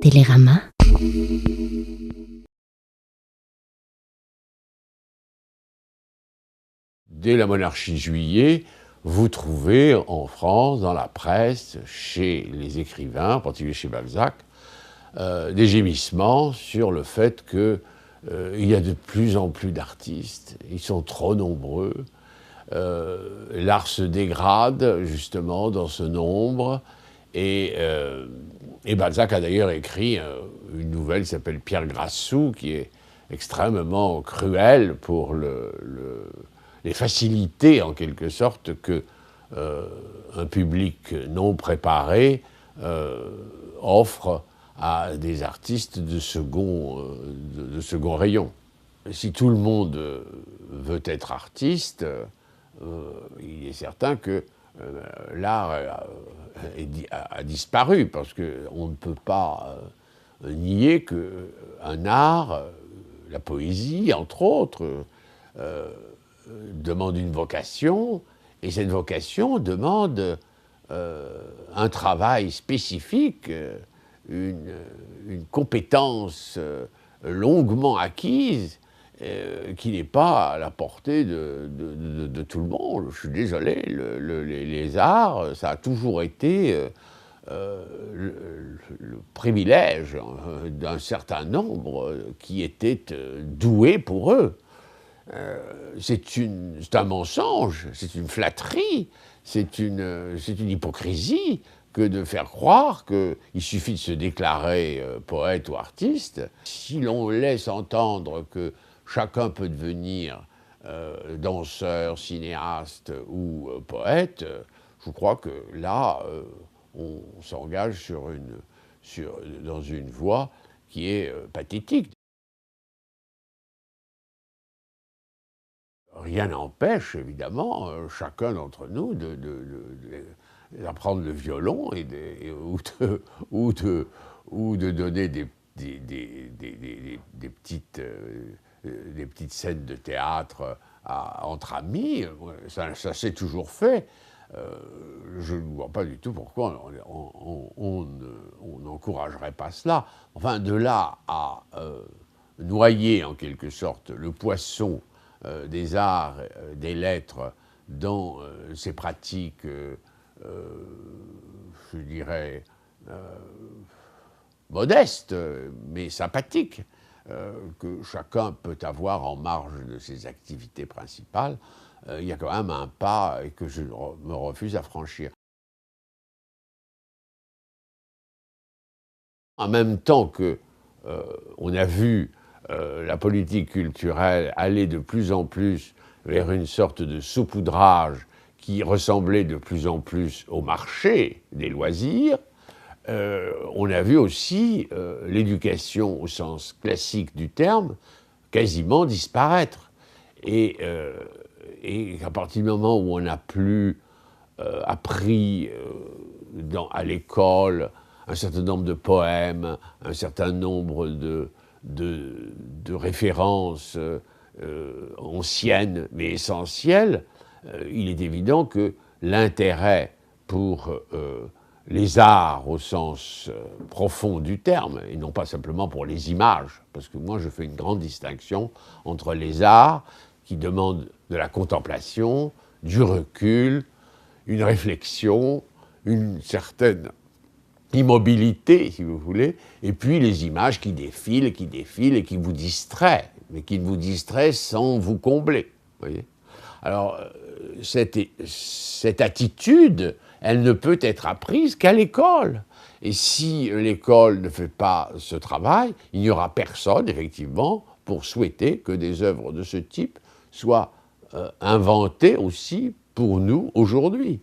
Télérama. Dès la monarchie de Juillet, vous trouvez en France, dans la presse, chez les écrivains, en particulier chez Balzac, des gémissements sur le fait qu'il y a de plus en plus d'artistes, ils sont trop nombreux, l'art se dégrade justement dans ce nombre, et Balzac a d'ailleurs écrit une nouvelle qui s'appelle Pierre Grassou, qui est extrêmement cruelle pour les facilités, en quelque sorte, que un public non préparé offre à des artistes de second rayon. Si tout le monde veut être artiste, il est certain que l'art a disparu, parce qu'on ne peut pas nier qu'un art, la poésie, entre autres, demande une vocation, et cette vocation demande un travail spécifique, une compétence longuement acquise, qui n'est pas à la portée de tout le monde. Je suis désolé, les arts, ça a toujours été le privilège d'un certain nombre qui étaient doués pour eux. C'est un mensonge, c'est une flatterie, c'est une hypocrisie que de faire croire qu'il suffit de se déclarer poète ou artiste. Si l'on laisse entendre que chacun peut devenir danseur, cinéaste ou poète, je crois que là, on s'engage dans une voie qui est pathétique. Rien n'empêche, évidemment, chacun d'entre nous d'apprendre le violon ou de donner des petites scènes de théâtre entre amis. Ça s'est toujours fait. Je ne vois pas du tout pourquoi on n'encouragerait pas cela. Enfin, de là à noyer, en quelque sorte, le poisson des arts, des lettres, dans ces pratiques, je dirais, modestes, mais sympathiques, que chacun peut avoir en marge de ses activités principales, il y a quand même un pas que je me refuse à franchir. En même temps que on a vu la politique culturelle aller de plus en plus vers une sorte de saupoudrage qui ressemblait de plus en plus au marché des loisirs, on a vu aussi l'éducation au sens classique du terme quasiment disparaître. Et à partir du moment où on n'a plus appris à l'école un certain nombre de poèmes, un certain nombre de références anciennes mais essentielles, il est évident que l'intérêt pour les arts au sens profond du terme, et non pas simplement pour les images, parce que moi je fais une grande distinction entre les arts qui demandent de la contemplation, du recul, une réflexion, une certaine immobilité, si vous voulez, et puis les images qui défilent et qui vous distraient, mais qui vous distraient sans vous combler. Voyez ? Alors, cette attitude, elle ne peut être apprise qu'à l'école. Et si l'école ne fait pas ce travail, il n'y aura personne, effectivement, pour souhaiter que des œuvres de ce type soient inventées aussi pour nous aujourd'hui.